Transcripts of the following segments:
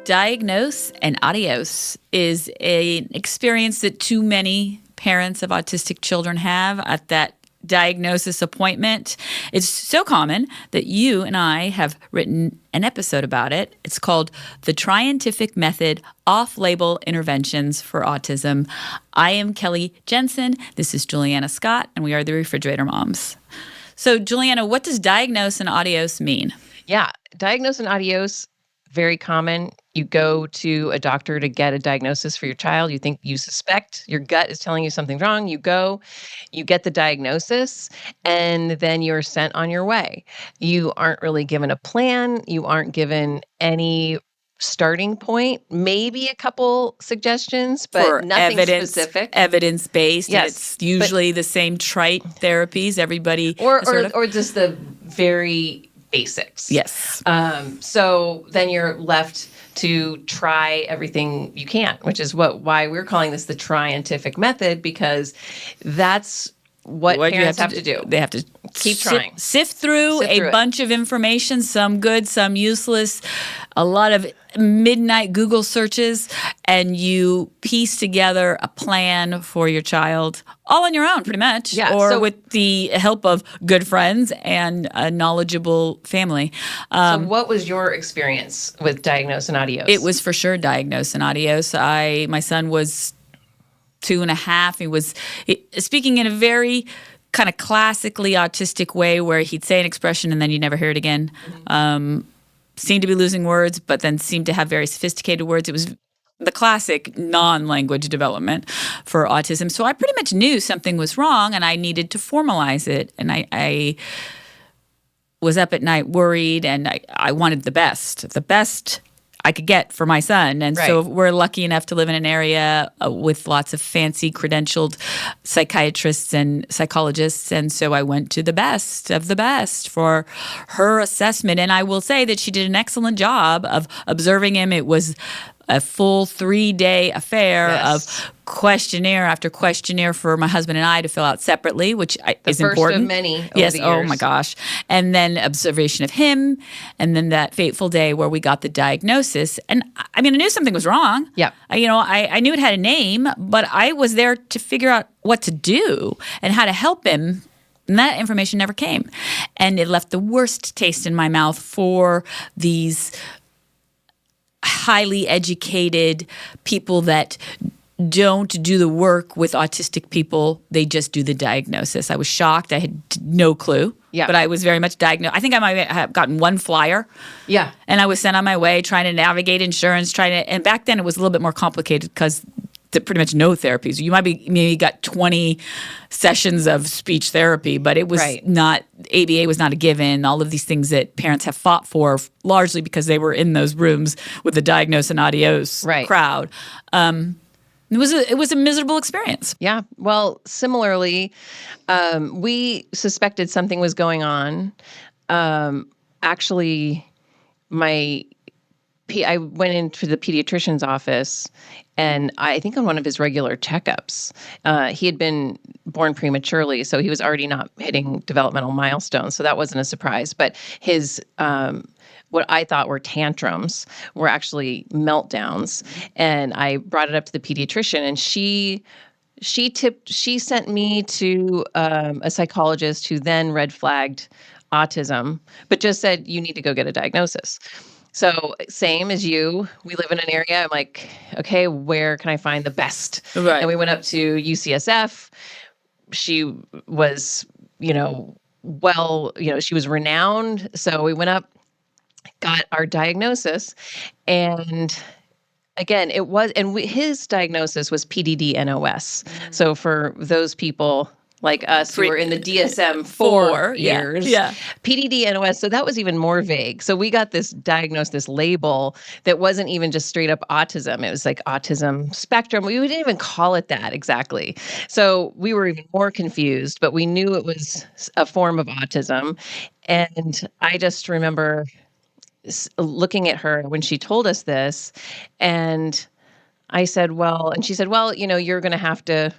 Diagnose and adios is an experience that too many parents of autistic children have at that diagnosis appointment. It's so common that you and I have written an episode about it. It's called the Try-entific Method, Off-Label Interventions for Autism. I am Kelley Jensen. This is Julianna Scott, and we are the Refrigerator Moms. So, Julianna, what does diagnose and adios mean? Yeah, diagnose and adios, very common. You go to a doctor to get a diagnosis for your child. You think you suspect your gut is telling you something's wrong. You go, you get the diagnosis, and then you're sent on your way. You aren't really given a plan. You aren't given any starting point, maybe a couple suggestions, but For nothing specific. Evidence-based. Yes, It's usually the same trite therapies everybody or sort of. or just the very basics. Yes. So then you're left to try everything you can, which is why we're calling this the Try-entific Method, because that's what parents have to do. They have to keep trying. Sift through a bunch of information, some good, some useless, a lot of midnight Google searches, and you piece together a plan for your child all on your own, pretty much, or with the help of good friends and a knowledgeable family. So what was your experience with diagnose and adios? It was for sure diagnose and adios. My son was 2.5. He was speaking in a very kind of classically autistic way where he'd say an expression and then you'd never hear it again. Seemed to be losing words, but then seemed to have very sophisticated words. It was the classic non-language development for autism. So I pretty much knew something was wrong and I needed to formalize it. And I was up at night worried and I wanted the best I could get for my son. And so we're lucky enough to live in an area with lots of fancy credentialed psychiatrists and psychologists. And so I went to the best of the best for her assessment. And I will say that she did an excellent job of observing him. It was a full 3-day affair of questionnaire after questionnaire for my husband and I to fill out separately, which is important. The first of many over the years. Oh my gosh. And then observation of him, and then that fateful day where we got the diagnosis. And I mean, I knew something was wrong. Yeah. I knew it had a name, but I was there to figure out what to do and how to help him. And that information never came. And it left the worst taste in my mouth for these highly educated people that don't do the work with autistic people. They just do the diagnosis. I was shocked. I had no clue. Yeah. But I was very much diagnosed. I think I might have gotten one flyer. Yeah. And I was sent on my way trying to navigate insurance, and back then it was a little bit more complicated because pretty much no therapies. You maybe got 20 sessions of speech therapy, but it was not, ABA was not a given. All of these things that parents have fought for largely because they were in those rooms with the diagnose and adios crowd. It was a miserable experience. Yeah. Well, similarly, we suspected something was going on. Actually, I went into the pediatrician's office, and I think on one of his regular checkups, he had been born prematurely, so he was already not hitting developmental milestones. So that wasn't a surprise. But his what I thought were tantrums were actually meltdowns. And I brought it up to the pediatrician, and she sent me to a psychologist who then red flagged autism, but just said, you need to go get a diagnosis. So same as you, we live in an area. I'm like, okay, where can I find the best? Right. And we went up to UCSF. She was, she was renowned. So we went up, got our diagnosis, and again, his diagnosis was PDD-NOS. Mm-hmm. So for those people like us who were in the DSM-4 years, PDD-NOS, so that was even more vague. So we got this label that wasn't even just straight up autism. It was like autism spectrum. We didn't even call it that exactly. So we were even more confused, but we knew it was a form of autism. And I just remember looking at her when she told us this, and I said, and she said, you're going to have to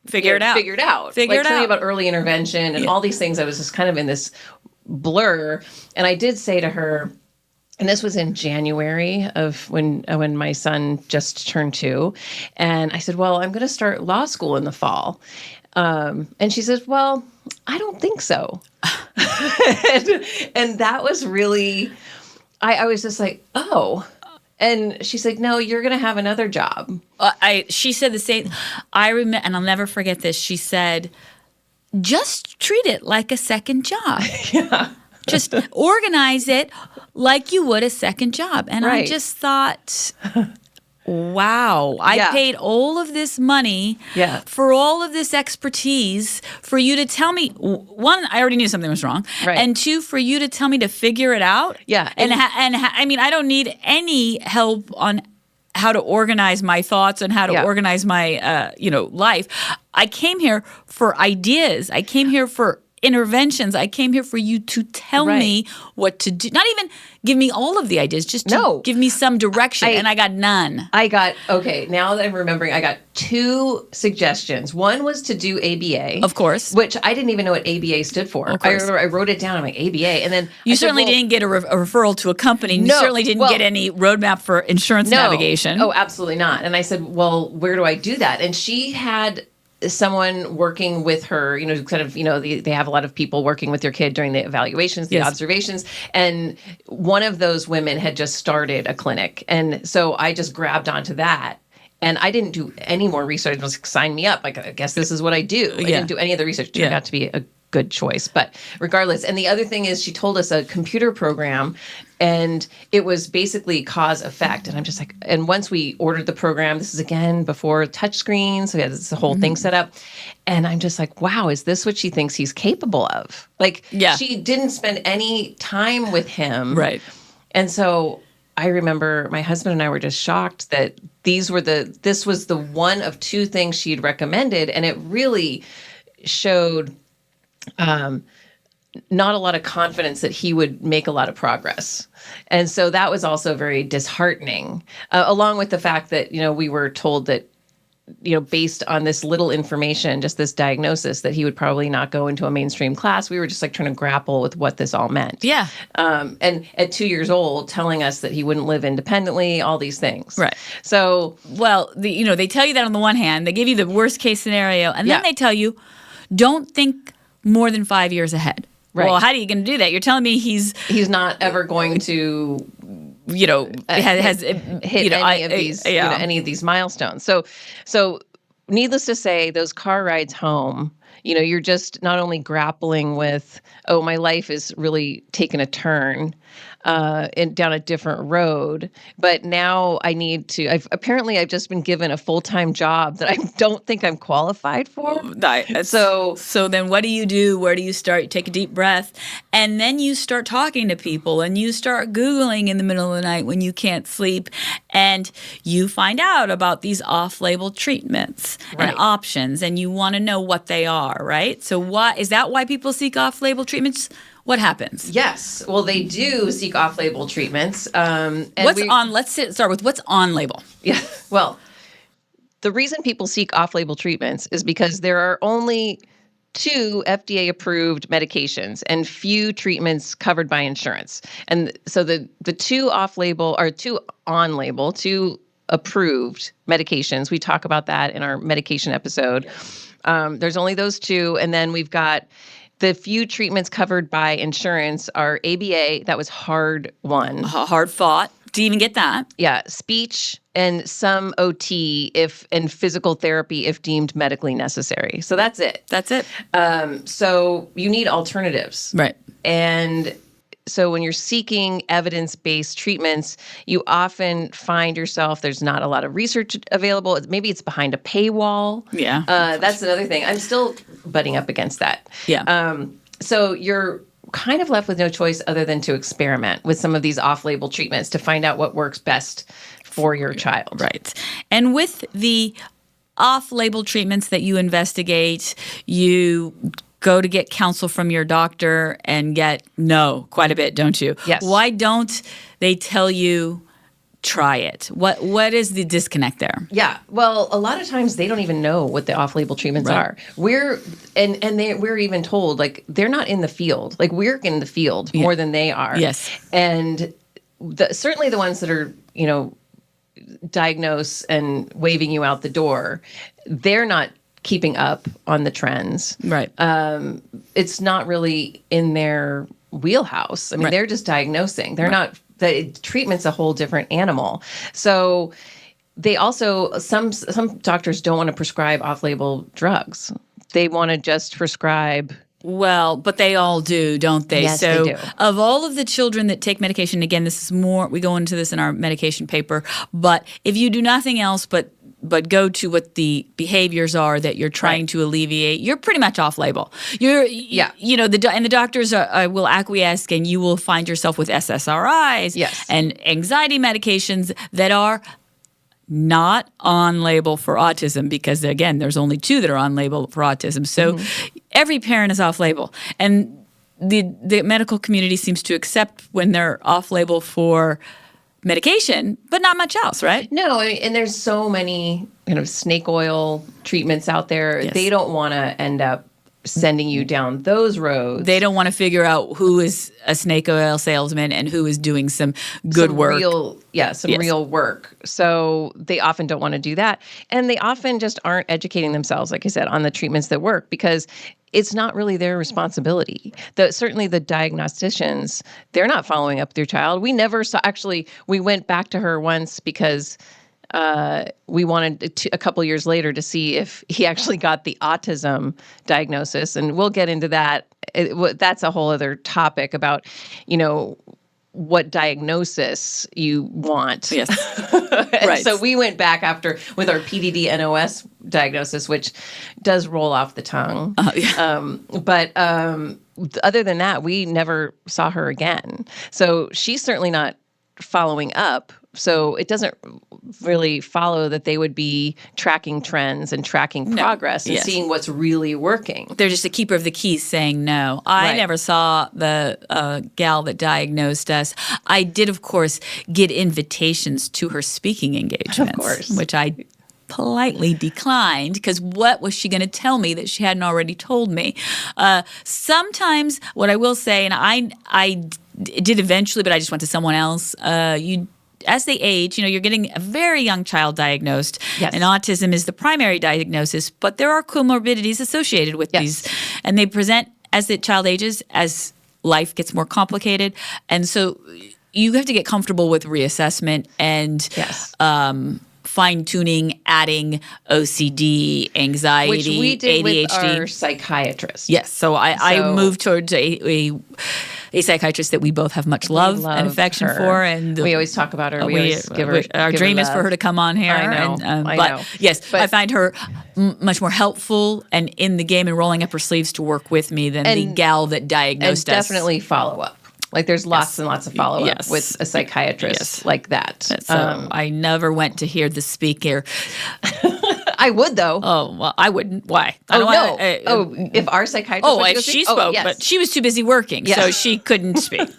figure it out. Something about early intervention and all these things. I was just kind of in this blur. And I did say to her, And this was in January of when my son just turned 2. And I said, well, I'm going to start law school in the fall. And she says, well, I don't think so. and that was really, I was just like, oh. And she's like, no, you're going to have another job. She said the same. I remember, and I'll never forget this. She said, just treat it like a second job. Yeah. Just organize it like you would a second job. And Right. I just thought, wow, I paid all of this money for all of this expertise for you to tell me, one, I already knew something was wrong. Right. And two, for you to tell me to figure it out. Yeah. And I mean, I don't need any help on how to organize my thoughts and how to organize my, life. I came here for ideas. I came here for interventions. I came here for you to tell me what to do. Not even give me all of the ideas, just to give me some direction. And I got none. Okay, now that I'm remembering, I got 2 suggestions. One was to do ABA. Of course. Which I didn't even know what ABA stood for. Of course. I wrote it down. I'm like, ABA. And then you certainly didn't get a referral to a company. You certainly didn't get any roadmap for insurance navigation. Oh, absolutely not. And I said, well, where do I do that? And she had someone working with her, they have a lot of people working with their kid during the evaluations, the observations. And one of those women had just started a clinic. And so I just grabbed onto that. And I didn't do any more research. It was like, sign me up. Like, I guess this is what I do. I didn't do any of the research. It turned out to be a good choice. But regardless. And the other thing is she told us a computer program, and it was basically cause effect. And I'm just like, and once we ordered the program, this is again before touchscreen, so we had this whole thing set up. And I'm just like, wow, is this what she thinks he's capable of? Like, she didn't spend any time with him. Right. And so I remember my husband and I were just shocked that this was the one of 2 things she'd recommended. And it really showed not a lot of confidence that he would make a lot of progress. And so that was also very disheartening, along with the fact that, we were told that, based on this little information, just this diagnosis, that he would probably not go into a mainstream class. We were just like trying to grapple with what this all meant. Yeah. And at 2 years old, telling us that he wouldn't live independently, all these things. Right. So, well, they tell you that on the one hand, they give you the worst case scenario, and then they tell you, don't think more than 5 years ahead. Right. Well, how are you going to do that? You're telling me he's not ever going to, has hit any of these milestones. So needless to say, those car rides home, you're just not only grappling with, oh, my life is really taking a turn down a different road, but now I need to. I've just been given a full-time job that I don't think I'm qualified for. So then what do you do? Where do you start? You take a deep breath, and then you start talking to people, and you start Googling in the middle of the night when you can't sleep, and you find out about these off-label treatments and options, and you want to know what they are, right? So is that why people seek off-label treatments? What happens? Yes. Well, they do seek off-label treatments. Let's start with what's on-label. Yeah. Well, the reason people seek off-label treatments is because there are only 2 FDA-approved medications and few treatments covered by insurance. And so the 2 off-label or 2 on-label, 2 approved medications. We talk about that in our medication episode. There's only those 2, and then we've got the few treatments covered by insurance are ABA, that was hard won. Hard fought to even get that. Yeah, speech and some OT and physical therapy if deemed medically necessary. So that's it. That's it. So you need alternatives. Right. And so when you're seeking evidence-based treatments, you often find yourself, there's not a lot of research available. Maybe it's behind a paywall. Yeah. That's another thing. I'm still butting up against that. Yeah. So you're kind of left with no choice other than to experiment with some of these off-label treatments to find out what works best for your child. Right. And with the off-label treatments that you investigate, you go to get counsel from your doctor and get no quite a bit, don't you? Yes. Why don't they tell you try it? What is the disconnect there? Yeah. Well, a lot of times they don't even know what the off-label treatments are. We're even told like they're not in the field. Like we're in the field more than they are. Yes. And certainly the ones that are, diagnose and waving you out the door, they're not keeping up on the trends. Right. It's not really in their wheelhouse. I mean, they're just diagnosing. They're not, the treatment's a whole different animal. So they also, some doctors don't want to prescribe off-label drugs. They want to just prescribe. Well, but they all do, don't they? Yes, so they do. Of all of the children that take medication, again, this is more, we go into this in our medication paper, but if you do nothing else but go to what the behaviors are that you're trying to alleviate, you're pretty much off-label. And the doctors will acquiesce, and you will find yourself with SSRIs and anxiety medications that are not on label for autism, because again, there's only 2 that are on label for autism. So every parent is off label, and the medical community seems to accept when they're off label for medication, but not much else, right? No, and there's so many kind of snake oil treatments out there. Yes. They don't want to end up sending you down those roads. They don't want to figure out who is a snake oil salesman and who is doing some good work. Real work. So they often don't want to do that. And they often just aren't educating themselves, like I said, on the treatments that work, because it's not really their responsibility. Certainly the diagnosticians, they're not following up with your child. We never saw, actually, we went back to her once because we wanted a couple years later to see if he actually got the autism diagnosis. And we'll get into that. That's a whole other topic about, what diagnosis you want. Yes. Right. So we went back after with our PDD-NOS diagnosis, which does roll off the tongue. But other than that, we never saw her again. So she's certainly not following up. So it doesn't really follow that they would be tracking trends and tracking progress and seeing what's really working. They're just a keeper of the keys saying no. I never saw the gal that diagnosed us. I did, of course, get invitations to her speaking engagements, of course, which I politely declined, because what was she going to tell me that she hadn't already told me? Sometimes what I will say, and I did eventually, but I just went to someone else, as they age, you're getting a very young child diagnosed, and autism is the primary diagnosis, but there are comorbidities associated with these, and they present as the child ages, as life gets more complicated. And so you have to get comfortable with reassessment and fine-tuning, adding OCD, anxiety, which we did ADHD. With our psychiatrist. Yes, so I moved towards a psychiatrist that we both have much love and affection for, and we always talk about her. We always give her. Our dream is for her to come on here. I know. I know. Yes, I find her much more helpful and in the game and rolling up her sleeves to work with me than the gal that diagnosed us. And definitely follow up. Like there's lots and lots of follow-up with a psychiatrist like that. So I never went to hear the speaker. I would, though. Oh, well, I wouldn't. Why? If our psychiatrist she spoke, but she was too busy working, so she couldn't speak.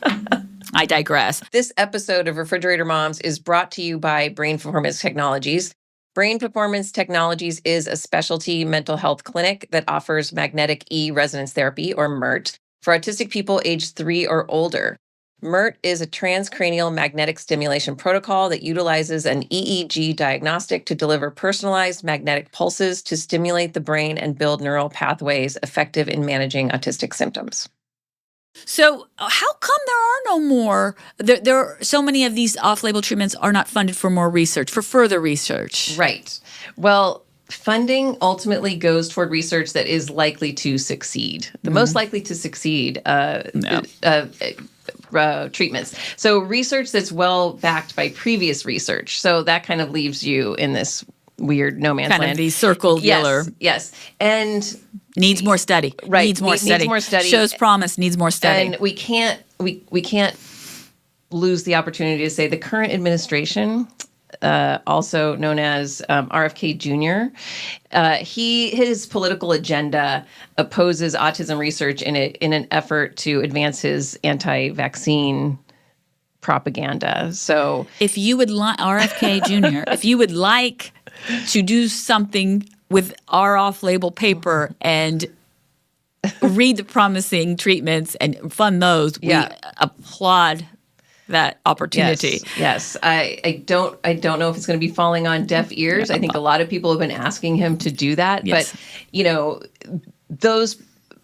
I digress. This episode of Refrigerator Moms is brought to you by Brain Performance Technologies. Brain Performance Technologies is a specialty mental health clinic that offers magnetic resonance therapy, or MeRT, for autistic people aged 3 or older. MeRT is a transcranial magnetic stimulation protocol that utilizes an EEG diagnostic to deliver personalized magnetic pulses to stimulate the brain and build neural pathways effective in managing autistic symptoms. So how come there are no more, there are so many of these off-label treatments are not funded for more research, for further research? Right. Well, funding ultimately goes toward research that is likely to succeed. The most likely to succeed treatments. So research that's well backed by previous research. So that kind of leaves you in this weird no man's land. Kind of the circle dealer. Yes. And needs more study. Right. Needs more study. Shows promise, needs more study. And we can't lose the opportunity to say the current administration, also known as RFK Jr., his political agenda opposes autism research in an effort to advance his anti-vaccine propaganda. So if you would like RFK Jr., if you would like to do something with our off-label paper and read the promising treatments and fund those, we applaud that opportunity. Yes. I don't know if it's going to be falling on deaf ears. I think a lot of people have been asking him to do that. Yes. But, those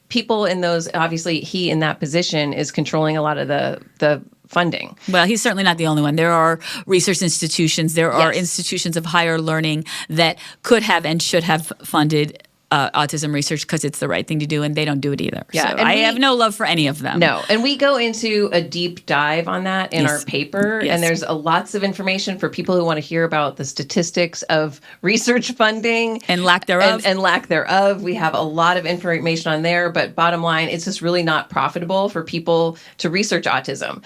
people in those, obviously he in that position is controlling a lot of the funding. Well, he's certainly not the only one. There are research institutions, there are institutions of higher learning that could have and should have funded autism research because it's the right thing to do, and they don't do it either. Yeah, so I have no love for any of them. No, and we go into a deep dive on that in our paper, and there's lots of information for people who want to hear about the statistics of research funding. And lack thereof. And lack thereof. We have a lot of information on there, but bottom line, it's just really not profitable for people to research autism.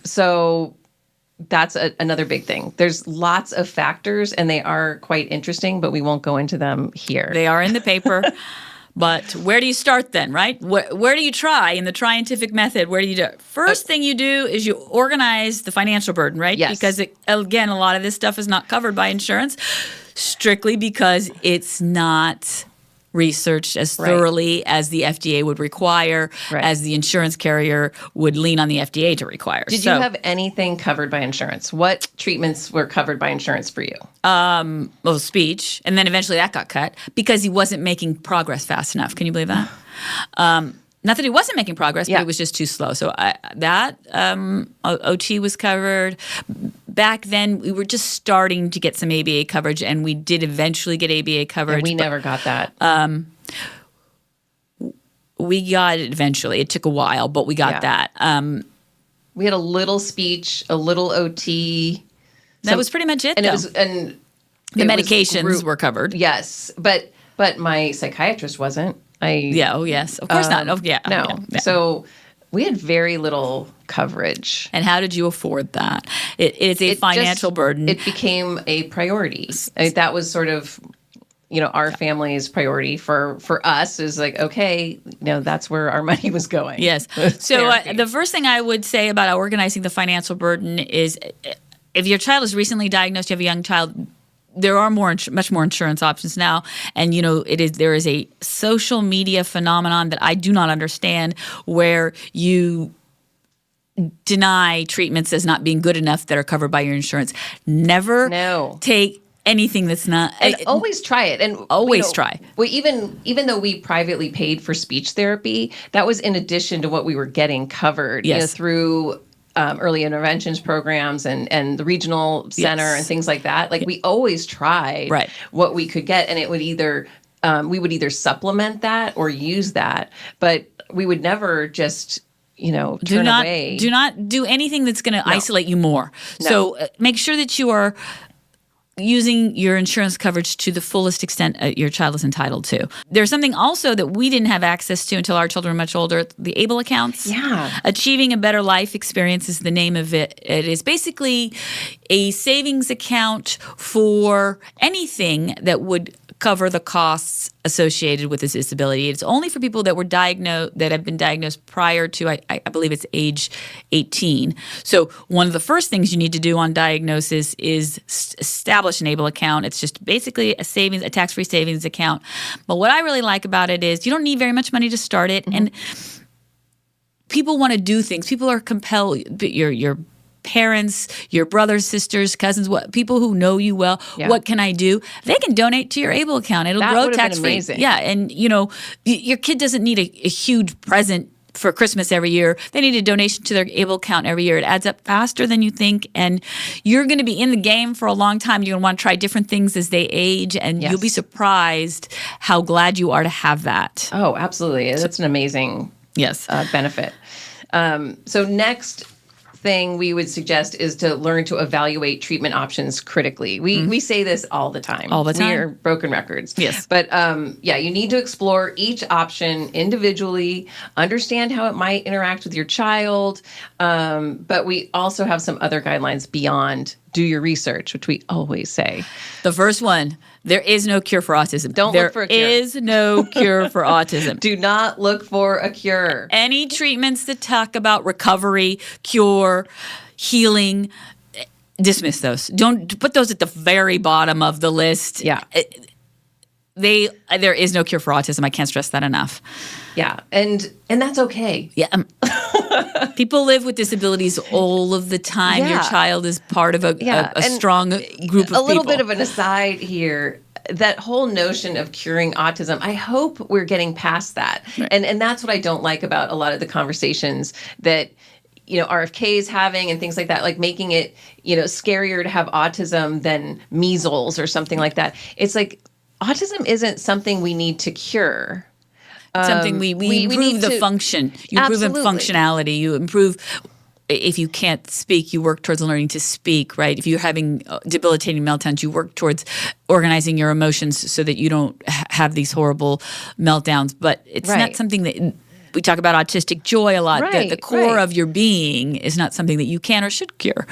So that's another big thing. There's lots of factors, and they are quite interesting, but we won't go into them here. They are in the paper. But where do you start then, right? Where do you try in the Try-entific Method? Where do you do it? First thing you do is you organize the financial burden, right? Yes. Because, again, a lot of this stuff is not covered by insurance strictly because it's not researched as thoroughly as the FDA would require, as the insurance carrier would lean on the FDA to require. Did you have anything covered by insurance? What treatments were covered by insurance for you? Well, speech, and then eventually that got cut because he wasn't making progress fast enough. Can you believe that? Not that he wasn't making progress, but it was just too slow. So OT was covered. Back then, we were just starting to get some ABA coverage, and we did eventually get ABA coverage. And we never got that. We got it eventually. It took a while, but we got that. We had a little speech, a little OT. That was pretty much it, and though. The medications were covered. Yes, but my psychiatrist wasn't. Yes. Of course not. No. Yeah. So we had very little coverage. And how did you afford that? It is a financial burden. It became a priority. That was sort of, our family's priority for us is like, okay, that's where our money was going. Yes. So the first thing I would say about organizing the financial burden is if your child is recently diagnosed, you have a young child, there are much more insurance options now, and there is a social media phenomenon that I do not understand, where you deny treatments as not being good enough that are covered by your insurance. Never take anything that's not. And always try it, and always try. Well, even though we privately paid for speech therapy, that was in addition to what we were getting covered. Through early interventions programs and the regional center and things like that. Like we always tried what we could get, and it would either we would either supplement that or use that, but we would never just turn away. Do not do anything that's going to isolate you more. No. So make sure that you are using your insurance coverage to the fullest extent your child is entitled to. There's something also that we didn't have access to until our children were much older, the ABLE accounts. Yeah. Achieving a Better Life Experience is the name of it. It is basically a savings account for anything that would cover the costs associated with this disability. It's only for people that were diagnosed, that have been diagnosed prior to, I believe it's age 18. So one of the first things you need to do on diagnosis is establish an ABLE account. It's just basically a tax-free savings account. But what I really like about it is you don't need very much money to start it. And people want to do things. People are compelled, your parents, your brothers, sisters, cousins, people who know you well, what can I do? They can donate to your ABLE account. It'll grow tax-free. Amazing. Yeah, and your kid doesn't need a huge present for Christmas every year. They need a donation to their ABLE account every year. It adds up faster than you think, and you're going to be in the game for a long time. You're going to want to try different things as they age, and you'll be surprised how glad you are to have that. Oh, absolutely. That's an amazing benefit. So next thing we would suggest is to learn to evaluate treatment options critically. We say this all the time. All the time. We are broken records. Yes. But you need to explore each option individually, understand how it might interact with your child. But we also have some other guidelines beyond do your research, which we always say. The first one, there is no cure for autism. Don't look for a cure. There is no cure for autism. Do not look for a cure. Any treatments that talk about recovery, cure, healing, dismiss those. Don't put those at the very bottom of the list. Yeah. There is no cure for autism. I can't stress that enough. Yeah. And that's okay. Yeah. People live with disabilities all of the time. Your Yeah. child is part of a And strong group of people. A little bit of an aside here. That whole notion of curing autism, I hope we're getting past that. Right. And that's what I don't like about a lot of the conversations that RFK is having and things like that, like making it, scarier to have autism than measles or something like that. It's like autism isn't something we need to cure. Something we improve need the to- function. You improve in Absolutely. functionality. You improve. If you can't speak, you work towards learning to speak, right? If you're having debilitating meltdowns, you work towards organizing your emotions so that you don't have these horrible meltdowns. But it's Right. not something that we talk about autistic joy a lot. Right, The core right. of your being is not something that you can or should cure.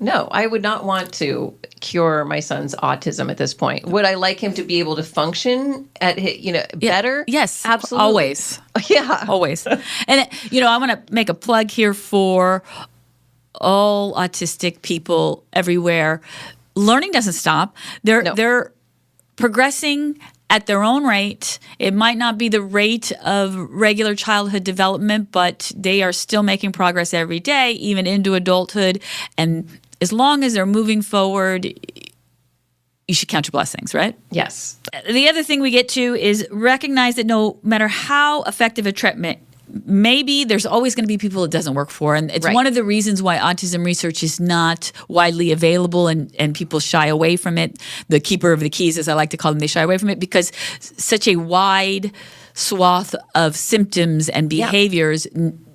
No, I would not want to cure my son's autism at this point. Would I like him to be able to function better? Yes, absolutely. always. Yeah. Always. And, I want to make a plug here for all autistic people everywhere. Learning doesn't stop. They're progressing at their own rate. It might not be the rate of regular childhood development, but they are still making progress every day, even into adulthood. And as long as they're moving forward, you should count your blessings, right? Yes. The other thing we get to is recognize that no matter how effective a treatment may be, there's always going to be people it doesn't work for. And it's Right. one of the reasons why autism research is not widely available and people shy away from it. The keeper of the keys, as I like to call them, they shy away from it because such a wide swath of symptoms and behaviors,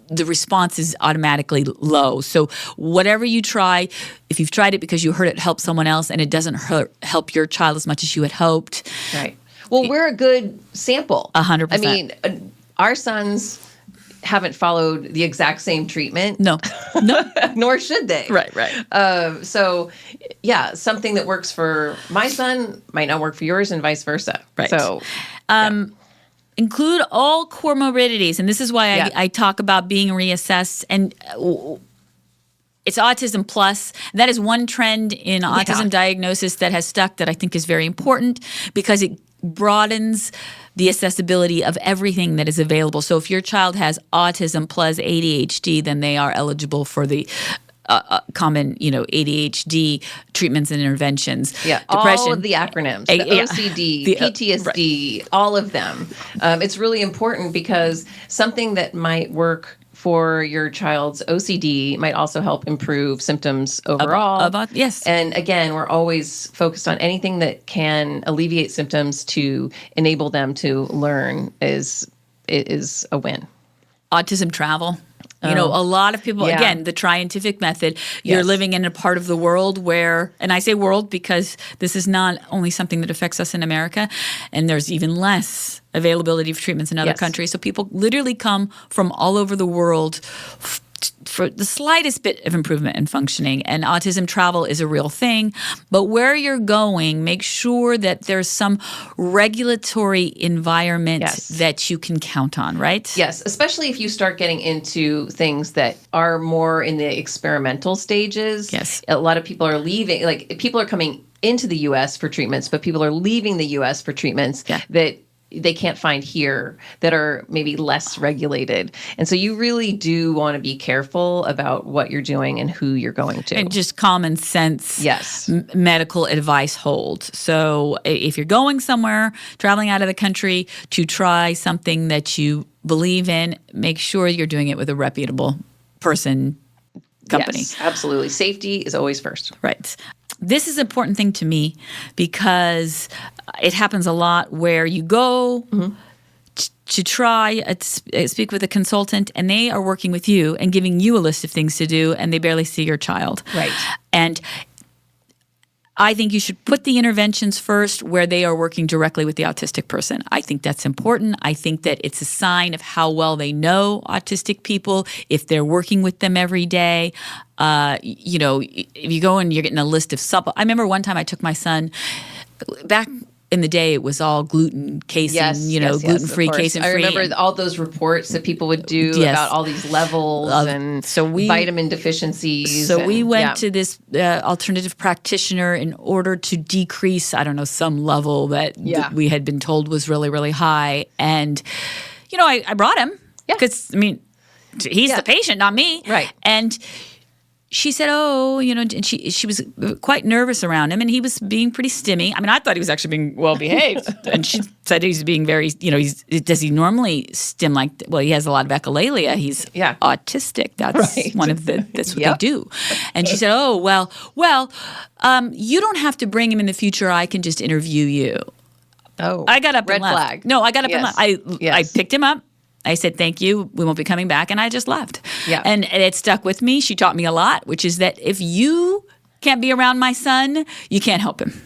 the response is automatically low. So whatever you try, if you've tried it because you heard it help someone else and it doesn't help your child as much as you had hoped. Right. Well, we're a good sample. 100%. I mean, our sons haven't followed the exact same treatment. No. Nor should they. Right. So, yeah, something that works for my son might not work for yours and vice versa. Right. So, Include all comorbidities. And this is why Yeah. I talk about being reassessed. And it's autism plus. That is one trend in autism diagnosis that has stuck that I think is very important because it broadens the accessibility of everything that is available. So if your child has autism plus ADHD, then they are eligible for the common, ADHD treatments and interventions. yeah, Depression. all of the acronyms, Yeah. the OCD, The, PTSD, all of them. It's really important because something that might work for your child's OCD might also help improve symptoms overall. Yes. And again, we're always focused on anything that can alleviate symptoms to enable them to learn is a win. Autism travel. A lot of people, Yeah. again, the Try-entific Method, you're Yes. living in a part of the world where, and I say world because this is not only something that affects us in America, and there's even less availability of treatments in other Yes. countries. So people literally come from all over the world for the slightest bit of improvement in functioning. And autism travel is a real thing. But where you're going, make sure that there's some regulatory environment Yes. that you can count on, right? Yes, especially if you start getting into things that are more in the experimental stages. Yes. A lot of people are leaving, like people are coming into the US for treatments, but people are leaving the US for treatments that they can't find here that are maybe less regulated. And so you really do want to be careful about what you're doing and who you're going to. And just common sense Yes. medical advice holds. So if you're going somewhere, traveling out of the country to try something that you believe in, make sure you're doing it with a reputable person, company. Yes, absolutely. Safety is always first. Right. This is an important thing to me because it happens a lot where you go to try speak with a consultant and they are working with you and giving you a list of things to do and they barely see your child. Right. And I think you should put the interventions first where they are working directly with the autistic person. I think that's important. I think that it's a sign of how well they know autistic people if they're working with them every day. If you go and you're getting a list of I remember one time I took my son back in the day, it was all gluten casein, gluten-free, casein-free. I remember all those reports that people would do about all these levels and vitamin deficiencies. So we went to this alternative practitioner in order to decrease, some level that we had been told was really, really high. And, I brought him because, he's the patient, not me. Right. And she said, oh, and she was quite nervous around him, and he was being pretty stimmy. I mean, I thought he was actually being well-behaved. And she said he's being very, does he normally stim like, well, he has a lot of echolalia. He's autistic. That's one of that's what they do. And she said, oh, well, you don't have to bring him in the future. I can just interview you. Oh, I got up red and left. flag. No, I got up and left. Yes. I picked him up. I said, thank you. We won't be coming back. And I just left. Yeah. And it stuck with me. She taught me a lot, which is that if you can't be around my son, you can't help him.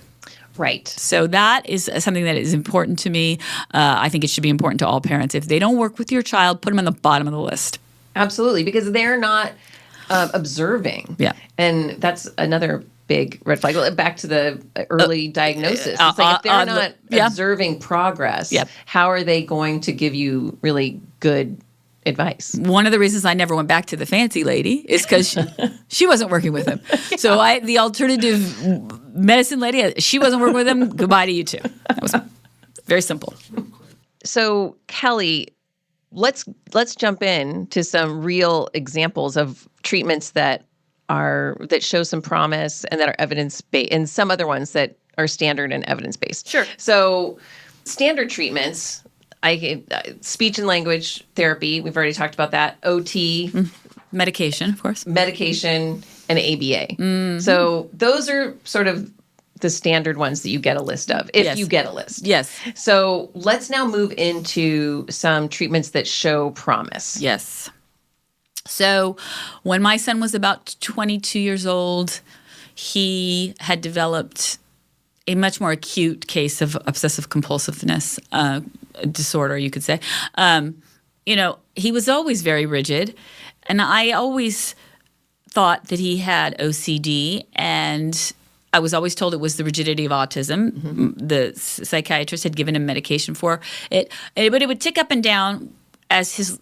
Right. So that is something that is important to me. I think it should be important to all parents. If they don't work with your child, put them on the bottom of the list. Absolutely. Because they're not observing. Yeah. And that's another big red flag. Back to the early diagnosis. It's like if they're not observing progress, how are they going to give you really good advice? One of the reasons I never went back to the fancy lady is because she wasn't working with him. So the alternative medicine lady, she wasn't working with him. Goodbye to you too. That was very simple. So Kelley, let's jump in to some real examples of treatments that show some promise and that are evidence-based, and some other ones that are standard and evidence-based. Sure. So standard treatments, speech and language therapy, we've already talked about that, OT. Medication, of course. Medication, and ABA. So those are sort of the standard ones that you get a list of, if you get a list. Yes. So let's now move into some treatments that show promise. Yes. So when my son was about 22 years old, he had developed a much more acute case of obsessive compulsiveness disorder, you could say. He was always very rigid, and I always thought that he had OCD, and I was always told it was the rigidity of autism. The psychiatrist had given him medication for it, but it would tick up and down as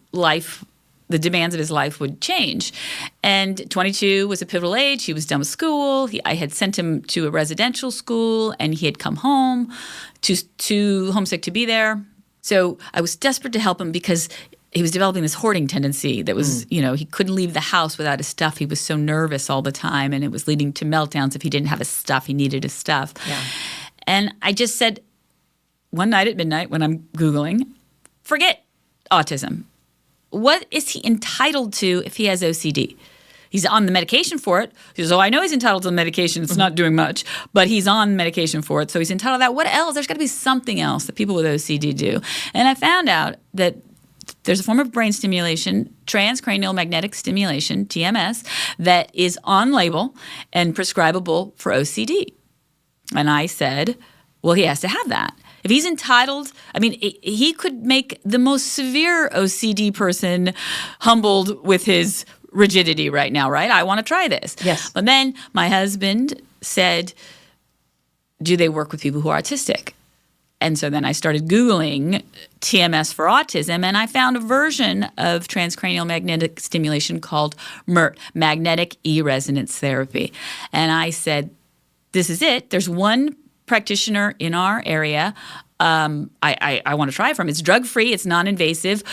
the demands of his life would change. And 22 was a pivotal age. He was done with school. I had sent him to a residential school, and he had come home, too homesick to be there. So I was desperate to help him because he was developing this hoarding tendency that was, he couldn't leave the house without his stuff. He was so nervous all the time, and it was leading to meltdowns. If he didn't have his stuff, he needed his stuff. Yeah. And I just said, one night at midnight when I'm Googling, forget autism. What is he entitled to if he has OCD? He's on the medication for it. He says, I know he's entitled to the medication. It's not doing much, but he's on medication for it. So he's entitled to that. What else? There's got to be something else that people with OCD do. And I found out that there's a form of brain stimulation, transcranial magnetic stimulation, TMS, that is on label and prescribable for OCD. And I said, well, he has to have that. If he's entitled, he could make the most severe OCD person humbled with his rigidity right now, right? I want to try this. Yes. But then my husband said, do they work with people who are autistic? And so then I started Googling TMS for autism, and I found a version of transcranial magnetic stimulation called MeRT, magnetic e-resonance therapy. And I said, this is it. There's one practitioner in our area I want to try it from. It's drug-free. It's non-invasive.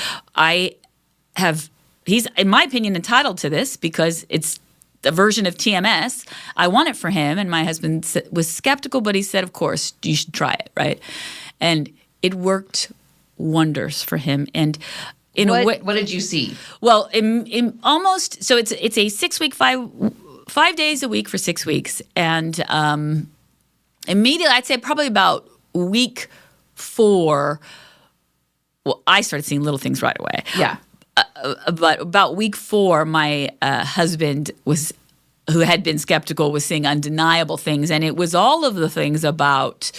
He's, in my opinion, entitled to this because it's a version of TMS. I want it for him. And my husband was skeptical, but he said, of course, you should try it, right? And it worked wonders for him. And in a way, what did you see? Well, in almost, so it's a 6 week, 5 days a week for 6 weeks. And immediately, I'd say probably about week 4, well, I started seeing little things right away. Yeah. But about week 4, my husband who had been skeptical, was seeing undeniable things. And it was all of the things about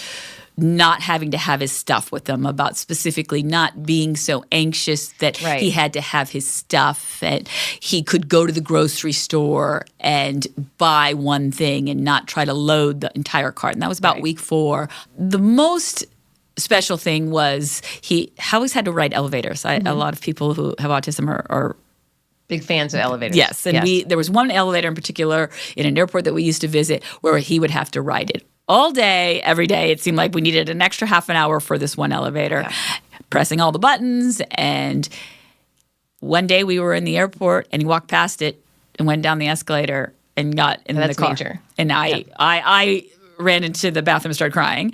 not having to have his stuff with him, about specifically not being so anxious that he had to have his stuff, and he could go to the grocery store and buy one thing and not try to load the entire cart. And that was about week 4. The most special thing was he always had to ride elevators. A lot of people who have autism are big fans of elevators. Yes, and there was one elevator in particular in an airport that we used to visit where he would have to ride it all day, every day. It seemed like we needed an extra half an hour for this one elevator, pressing all the buttons. And one day we were in the airport and he walked past it and went down the escalator and got in the car. Major. And I ran into the bathroom and started crying.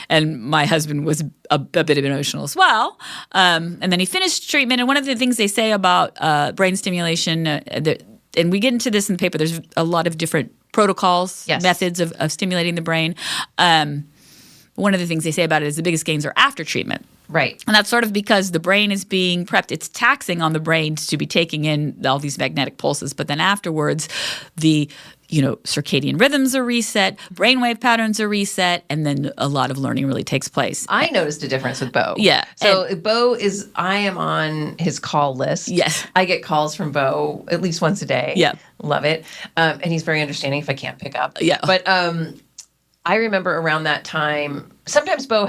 And my husband was a bit emotional as well. And then he finished treatment. And one of the things they say about brain stimulation, and we get into this in the paper, there's a lot of different protocols, methods of stimulating the brain. One of the things they say about it is the biggest gains are after treatment. Right. And that's sort of because the brain is being prepped. It's taxing on the brain to be taking in all these magnetic pulses. But then afterwards, the circadian rhythms are reset, brainwave patterns are reset, and then a lot of learning really takes place. I noticed a difference with Bo. Yeah. So I am on his call list. Yes. I get calls from Bo at least once a day. Yeah. Love it. And he's very understanding if I can't pick up. Yeah. But I remember around that time, sometimes Bo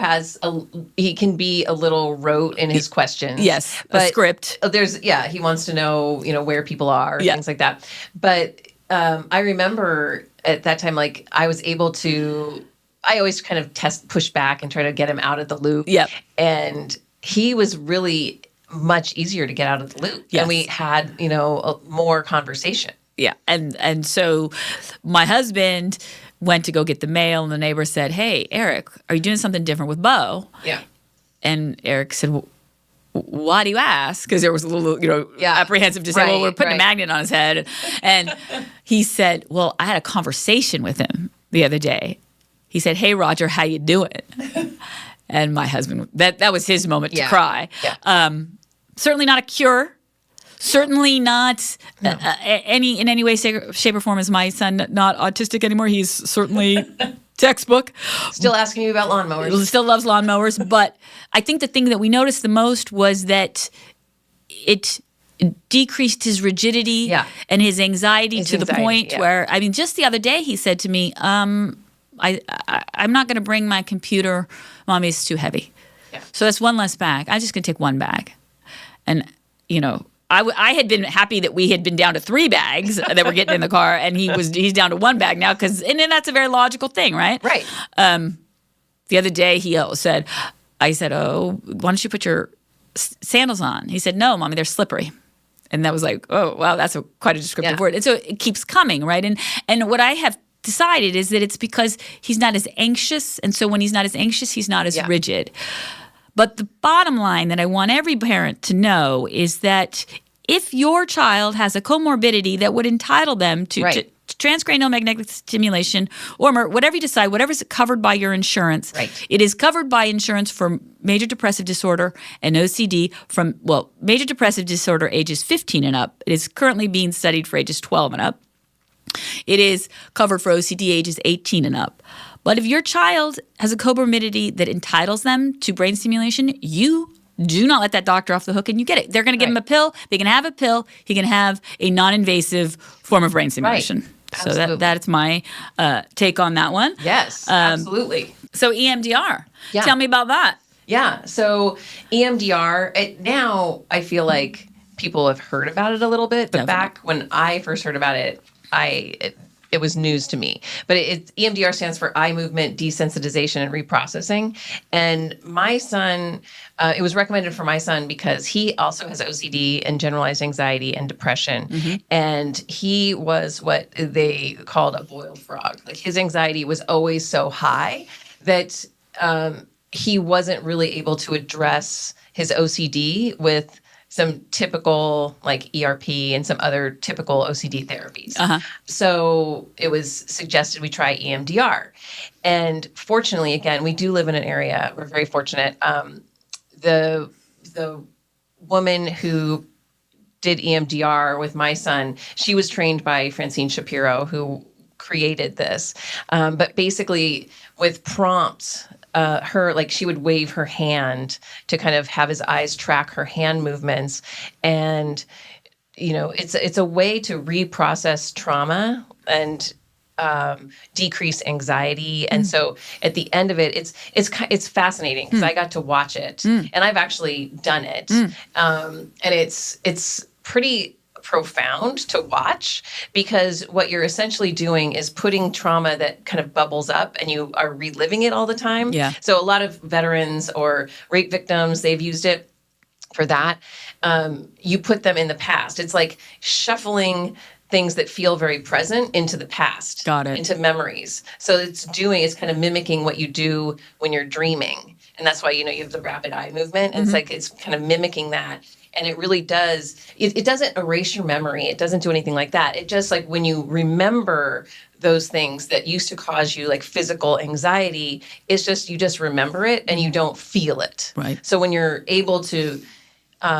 he can be a little rote in his questions. Yes, but a script. He wants to know, where people are, things like that. But I remember at that time, like I always kind of push back and try to get him out of the loop. Yep. And he was really much easier to get out of the loop. Yes. And we had, more conversation. Yeah. And so my husband went to go get the mail, and the neighbor said, "Hey, Eric, are you doing something different with Bo?" Yeah. And Eric said, "Well, why do you ask?" Because there was a little, apprehensive to say, well, we're putting a magnet on his head. And he said, well, I had a conversation with him the other day. He said, "Hey, Roger, how you doing?" And my husband, that was his moment to cry. Yeah. Certainly not a cure. Certainly not in any way, shape, or form is my son not autistic anymore. He's certainly textbook. Still asking you about lawnmowers. Still loves lawnmowers. But I think the thing that we noticed the most was that it decreased his rigidity and his anxiety to the point where, just the other day he said to me, I'm not going to bring my computer. Mommy, it's too heavy. Yeah. So that's one less bag. I'm just going to take one bag. And, I had been happy that we had been down to 3 bags that were getting in the car, and he's down to 1 bag now, and then that's a very logical thing, right? Right. The other day I said, "Oh, why don't you put your sandals on?" He said, "No, Mommy, they're slippery." And that was like, oh, wow, that's quite a descriptive word. And so it keeps coming, right? And what I have decided is that it's because he's not as anxious, and so when he's not as anxious, he's not as rigid. But the bottom line that I want every parent to know is that if your child has a comorbidity that would entitle them to transcranial magnetic stimulation or MeRT, whatever you decide, whatever's covered by your insurance, it is covered by insurance for major depressive disorder and OCD from, major depressive disorder ages 15 and up. It is currently being studied for ages 12 and up. It is covered for OCD ages 18 and up. But if your child has a comorbidity that entitles them to brain stimulation, you do not let that doctor off the hook and you get it. They're going to give him a pill. They can have a pill. He can have a non-invasive form of brain stimulation. Right. So that's my take on that one. Yes, absolutely. So EMDR. Yeah. Tell me about that. Yeah. So EMDR, now I feel like people have heard about it a little bit, but back when I first heard about it, it was news to me. But EMDR stands for eye movement desensitization and reprocessing. And my son, it was recommended for my son because he also has OCD and generalized anxiety and depression. Mm-hmm. And he was what they called a boiled frog. Like his anxiety was always so high that he wasn't really able to address his OCD with some typical like ERP and some other typical OCD therapies. Uh-huh. So it was suggested we try EMDR. And fortunately, again, we do live in an area, we're very fortunate. The woman who did EMDR with my son, she was trained by Francine Shapiro, who created this. But basically with prompts, she would wave her hand to kind of have his eyes track her hand movements. And, it's a way to reprocess trauma and decrease anxiety. And so at the end of it, it's fascinating because I got to watch it and I've actually done it. And it's pretty profound to watch because what you're essentially doing is putting trauma that kind of bubbles up and you are reliving it all the time. Yeah. So a lot of veterans or rape victims, they've used it. for that, you put them in the past. It's like shuffling things that feel very present into the past. Got it. Into memories. So it's kind of mimicking what you do when you're dreaming. And that's why, you have the rapid eye movement. And it's kind of mimicking that. And it really does, it doesn't erase your memory. It doesn't do anything like that. It just, like, when you remember those things that used to cause you like physical anxiety, it's just, you just remember it and you don't feel it. Right. So when you're able to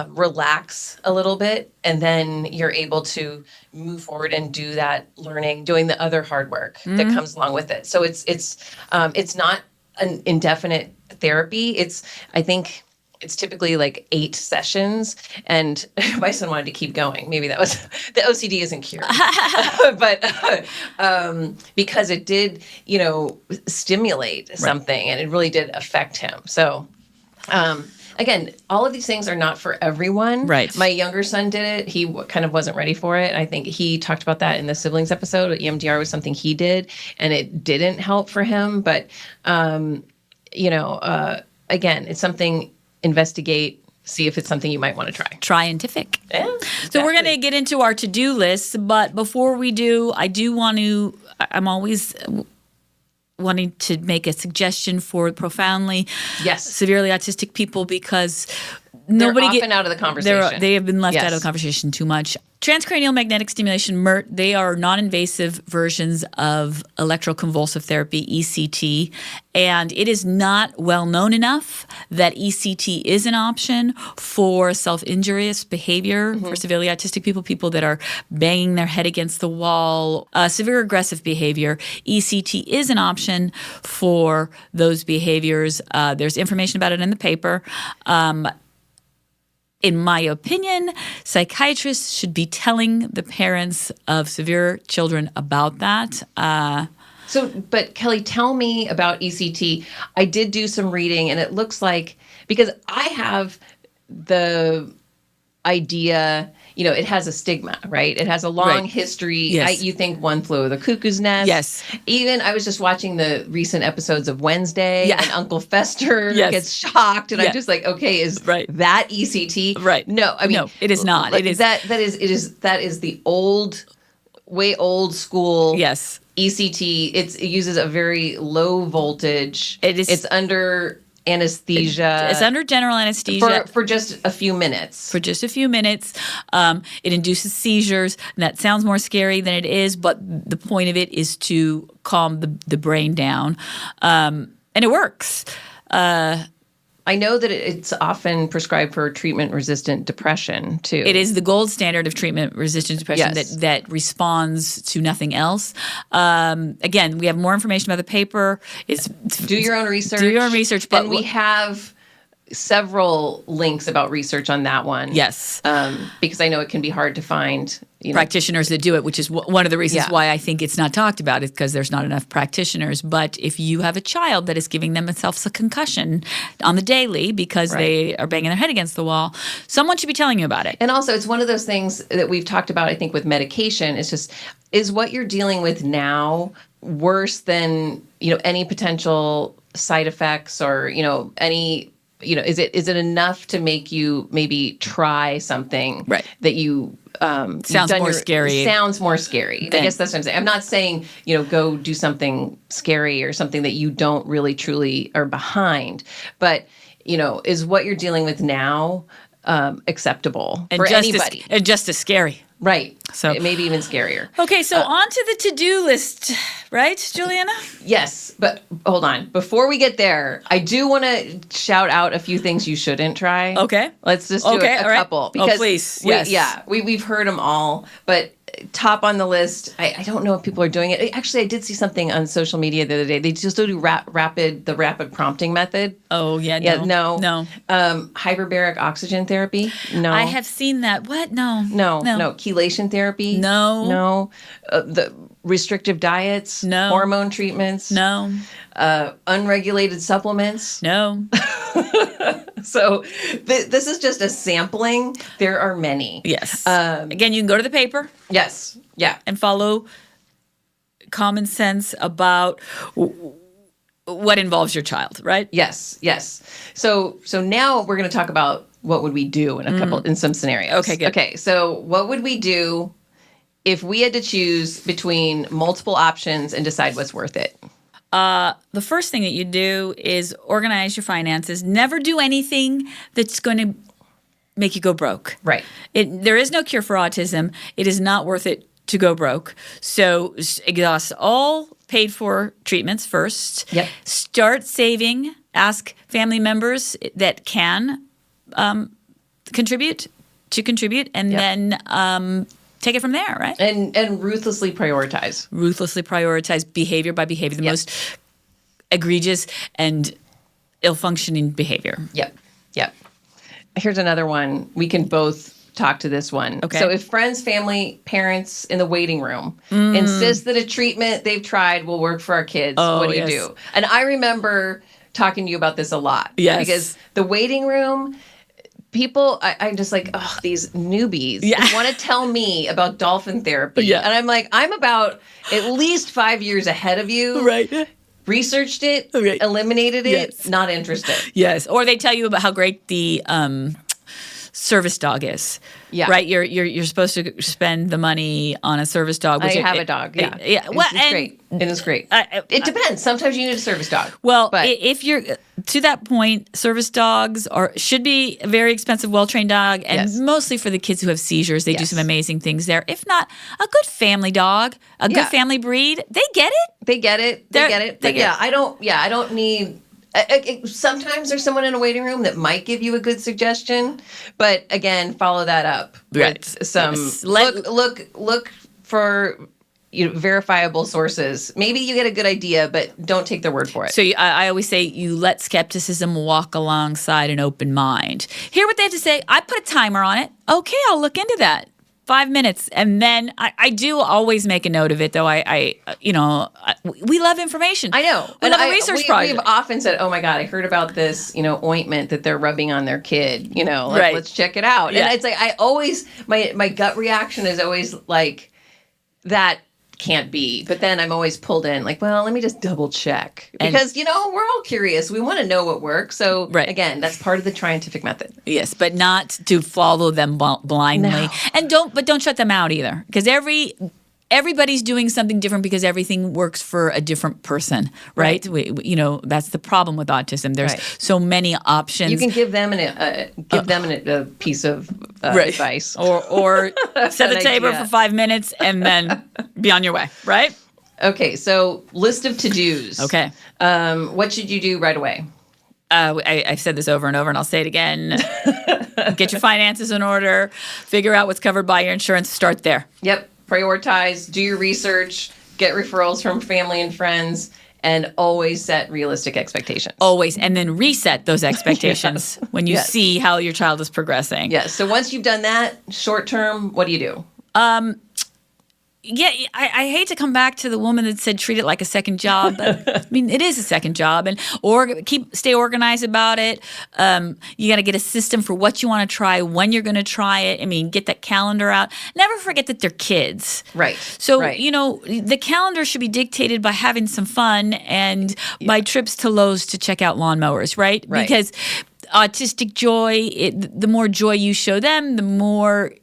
relax a little bit, and then you're able to move forward and do that learning, doing the other hard work that comes along with it. So it's not an indefinite therapy. I think it's typically like 8 sessions, and my son wanted to keep going. Maybe that was, the OCD isn't cured, but because it did, stimulate something, and it really did affect him. So, again, all of these things are not for everyone. Right. My younger son did it. He kind of wasn't ready for it. I think he talked about that in the siblings episode. EMDR was something he did, and it didn't help for him. But, again, it's something, investigate, see if it's something you might want to try. Try-entific. Yeah, exactly. So we're going to get into our to-do list, but before we do, I'm always wanting to make a suggestion for profoundly severely autistic people, because they're often out of the conversation. They have been left out of the conversation too much. Transcranial magnetic stimulation, MeRT, they are non-invasive versions of electroconvulsive therapy, ECT, and it is not well known enough that ECT is an option for self-injurious behavior for severely autistic people that are banging their head against the wall, severe aggressive behavior. ECT is an option for those behaviors. There's information about it in the paper. In my opinion, psychiatrists should be telling the parents of severe children about that. But Kelley, tell me about ECT. I did do some reading, and it looks like, because I have the idea, it has a stigma, right? It has a long history. Yes. You think One Flew Over the Cuckoo's Nest. Yes. Even I was just watching the recent episodes of Wednesday, and Uncle Fester gets shocked, and I'm just like, okay, is that ECT? Right. No, I mean, no, it is not. It is that is the way old school. Yes. ECT. It uses a very low voltage. It's under anesthesia. It's under general anesthesia. For just a few minutes. For just a few minutes. It induces seizures, and that sounds more scary than it is, but the point of it is to calm the brain down. And it works. I know that it's often prescribed for treatment-resistant depression, too. It is the gold standard of treatment-resistant depression that responds to nothing else. Again, we have more information about the paper. Do your own research. Do your own research. But and we have several links about research on that one. Yes. Because I know it can be hard to find practitioners that do it, which is one of the reasons why I think it's not talked about, is because there's not enough practitioners. But if you have a child that is giving themselves a concussion on the daily because they are banging their head against the wall, someone should be telling you about it. And also, it's one of those things that we've talked about, I think, with medication. It's just, is what you're dealing with now worse than, any potential side effects, or, any... is it enough to make you maybe try something that you sounds more scary? Sounds more scary. I guess that's what I'm saying. I'm not saying go do something scary or something that you don't really truly are behind, but is what you're dealing with now acceptable for anybody? And just as scary. Right. So maybe even scarier. Okay, so on to the to-do list, right, Julianna? Yes, but hold on. Before we get there, I do want to shout out a few things you shouldn't try. Okay. Let's just do a couple. Because please. Yes. We've heard them all, but top on the list, I don't know if people are doing it. Actually, I did see something on social media the other day. They just do rapid prompting method. Oh, yeah, no. Hyperbaric oxygen therapy? No. I have seen that. What? No. Chelation therapy? No. The restrictive diets? No. Hormone treatments? No. Unregulated supplements? No. So this is just a sampling. There are many. Yes. Again, you can go to the paper. Yes. Yeah. And follow common sense about what involves your child, right? Yes. So now we're going to talk about what would we do in some scenarios. Okay, good. Okay, so what would we do if we had to choose between multiple options and decide what's worth it? The first thing that you do is organize your finances. Never do anything that's going to make you go broke. Right. There is no cure for autism. It is not worth it to go broke. So exhaust all paid for treatments first. Yep. Start saving. Ask family members that can contribute, and then take it from there, right? And ruthlessly prioritize. Ruthlessly prioritize behavior by behavior, the most egregious and ill-functioning behavior. Yep. Here's another one. We can both talk to this one. Okay. So if friends, family, parents in the waiting room insist that a treatment they've tried will work for our kids, what do you do? And I remember talking to you about this a lot. Yes. Because the waiting room, people, I'm just like, oh, these newbies want to tell me about dolphin therapy. Yeah. And I'm like, I'm about at least 5 years ahead of you. Right. Researched it, Right. eliminated it, Yes. not interested. Yes. Or they tell you about how great the service dog is. Yeah. Right. You're supposed to spend the money on a service dog. I have a dog. Yeah. Yeah. Well, it's great. It is great. It depends. Sometimes you need a service dog. Well, but if you're to that point, service dogs should be a very expensive, well-trained dog, and mostly for the kids who have seizures. They do some amazing things there. If not, a good family dog, a good family breed, they get it. They get it. But I don't need. Sometimes there's someone in a waiting room that might give you a good suggestion, but again, follow that up with some look for verifiable sources. Maybe you get a good idea, but don't take their word for it. So I always say you let skepticism walk alongside an open mind. Hear what they have to say. I put a timer on it. Okay, I'll look into that. 5 minutes. And then I do always make a note of it, though. We love information. I know. We love a research project. We've often said, oh my God, I heard about this, ointment that they're rubbing on their kid, let's check it out. Yeah. And it's like, I always, my gut reaction is always like, that can't be. But then I'm always pulled in like, well, let me just double check. Because, we're all curious. We want to know what works. So again, that's part of the Try-entific Method. Yes, but not to follow them blindly. No. And don't shut them out either. Because everybody's doing something different because everything works for a different person, right? That's the problem with autism. There's so many options. You can give them a piece of advice, or set the table for 5 minutes and then be on your way, right? Okay, so list of to-dos. Okay, what should you do right away? I've said this over and over, and I'll say it again. Get your finances in order. Figure out what's covered by your insurance. Start there. Yep. Prioritize, do your research, get referrals from family and friends, and always set realistic expectations. Always. And then reset those expectations when you see how your child is progressing. Yes. So once you've done that, short term, what do you do? Yeah, I hate to come back to the woman that said treat it like a second job. But, I mean, it is a second job, or stay organized about it. You got to get a system for what you want to try, when you're going to try it. I mean, get that calendar out. Never forget that they're kids. Right. So, the calendar should be dictated by having some fun and by trips to Lowe's to check out lawnmowers, right? Because autistic joy, the more joy you show them, the more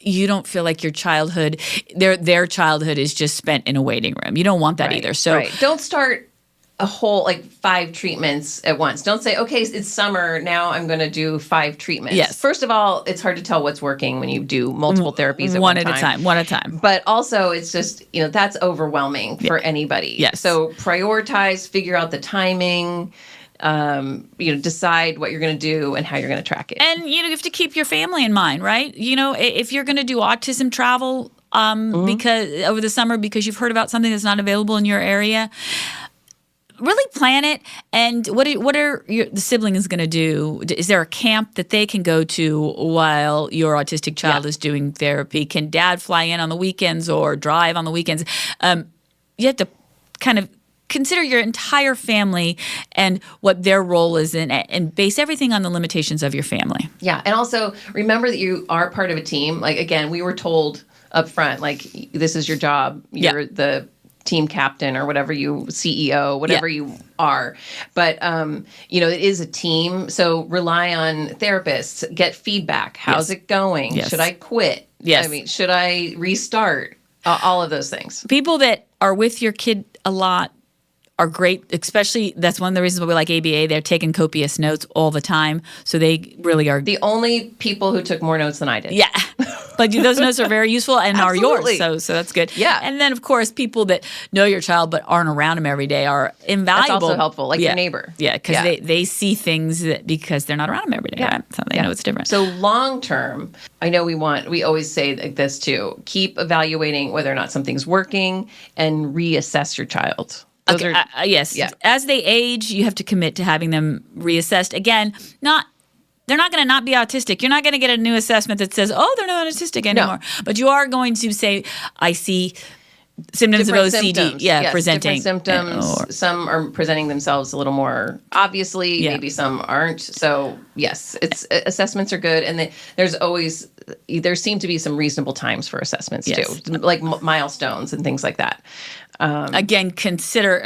you don't feel like your childhood, their childhood is just spent in a waiting room. You don't want that either. So don't start a whole 5 treatments at once. Don't say, okay, it's summer, now I'm going to do 5 treatments. Yes. First of all, it's hard to tell what's working when you do multiple therapies at one time. One at a time. But also it's just, that's overwhelming for anybody. Yes. So prioritize, figure out the timing, decide what you're going to do and how you're going to track it. And, you have to keep your family in mind, right? If you're going to do autism travel because over the summer because you've heard about something that's not available in your area, really plan it. And what are the siblings going to do? Is there a camp that they can go to while your autistic child is doing therapy? Can dad fly in on the weekends or drive on the weekends? You have to kind of consider your entire family and what their role is in, and base everything on the limitations of your family. Yeah, and also remember that you are part of a team. Like, again, we were told up front, this is your job. You're the team captain or whatever CEO, whatever you are. But, it is a team. So rely on therapists, get feedback. How's it going? Yes. Should I quit? Yes. I mean, should I restart? All of those things. People that are with your kid a lot are great, especially that's one of the reasons why we like ABA. They're taking copious notes all the time. So they really are. The only people who took more notes than I did. Yeah. But those notes are very useful and are Absolutely. yours. So that's good. Yeah. And then, of course, people that know your child but aren't around him every day are invaluable. That's also helpful, like your neighbor. Yeah, because they see things because they're not around him every day, right? So they know it's different. So long term, I know we always say like this too, keep evaluating whether or not something's working and reassess your child. Yes. Yeah. As they age, you have to commit to having them reassessed. Again, they're not going to not be autistic. You're not going to get a new assessment that says, oh, they're not autistic anymore. No. But you are going to say, I see symptoms different of OCD. Symptoms. Yeah, presenting. Different symptoms. Some are presenting themselves a little more obviously. Yeah. Maybe some aren't. So, yes, assessments are good. And there seem to be some reasonable times for assessments, too, like milestones and things like that. Again, consider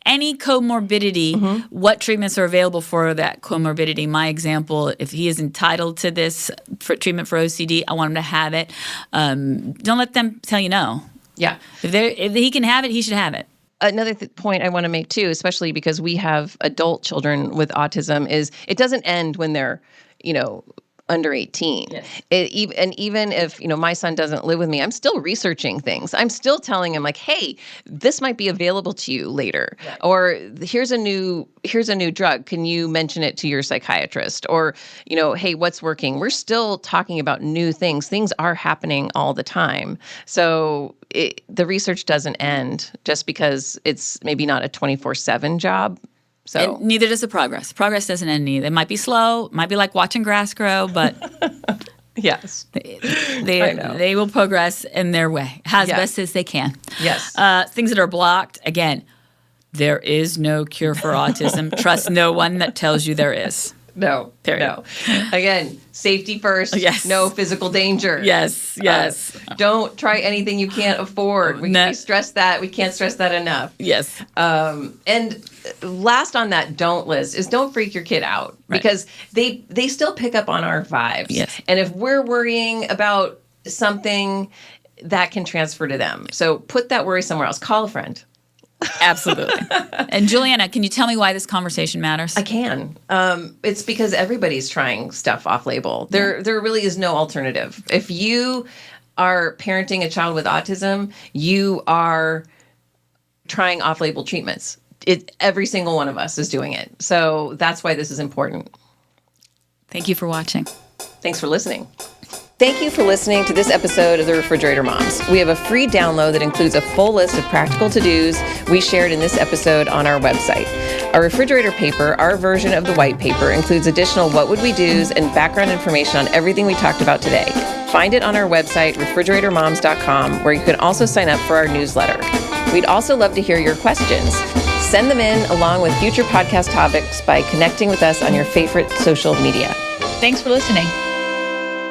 any comorbidity, what treatments are available for that comorbidity. My example, if he is entitled to this for treatment for OCD, I want him to have it. Don't let them tell you no. Yeah. If he can have it, he should have it. Another point I want to make, too, especially because we have adult children with autism, is it doesn't end when they're, under 18. Yes. Even if, my son doesn't live with me, I'm still researching things. I'm still telling him like, hey, this might be available to you later. Right. Or here's a new drug. Can you mention it to your psychiatrist? Or, hey, what's working? We're still talking about new things. Things are happening all the time. So the research doesn't end just because it's maybe not a 24/7 job. So and neither does the progress. Progress doesn't end either. It might be slow, might be like watching grass grow, but yes, they will progress in their way as best as they can. Yes. Things that are blocked, again, there is no cure for autism. Trust no one that tells you there is. No. Again, safety first. Yes. No physical danger. Yes. Don't try anything you can't afford. We stress that. We can't stress that enough. Yes. And last on that don't list is don't freak your kid out because they still pick up on our vibes. Yes. And if we're worrying about something, that can transfer to them. So put that worry somewhere else. Call a friend. Absolutely. And Julianna, can you tell me why this conversation matters? I can. It's because everybody's trying stuff off-label. There really is no alternative. If you are parenting a child with autism, you are trying off-label treatments. Every single one of us is doing it. So that's why this is important. Thank you for watching. Thanks for listening. Thank you for listening to this episode of The Refrigerator Moms. We have a free download that includes a full list of practical to-dos we shared in this episode on our website. Our refrigerator paper, our version of the white paper, includes additional what would we do's and background information on everything we talked about today. Find it on our website, refrigeratormoms.com, where you can also sign up for our newsletter. We'd also love to hear your questions. Send them in along with future podcast topics by connecting with us on your favorite social media. Thanks for listening.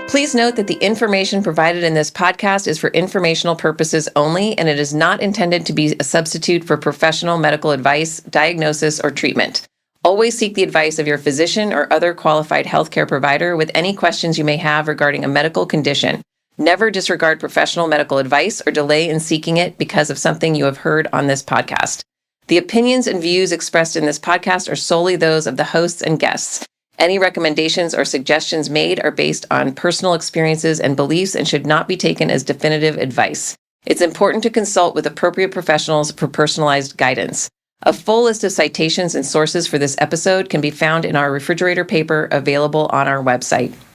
Please note that the information provided in this podcast is for informational purposes only, and it is not intended to be a substitute for professional medical advice, diagnosis, or treatment. Always seek the advice of your physician or other qualified healthcare provider with any questions you may have regarding a medical condition. Never disregard professional medical advice or delay in seeking it because of something you have heard on this podcast. The opinions and views expressed in this podcast are solely those of the hosts and guests. Any recommendations or suggestions made are based on personal experiences and beliefs and should not be taken as definitive advice. It's important to consult with appropriate professionals for personalized guidance. A full list of citations and sources for this episode can be found in our refrigerator paper available on our website.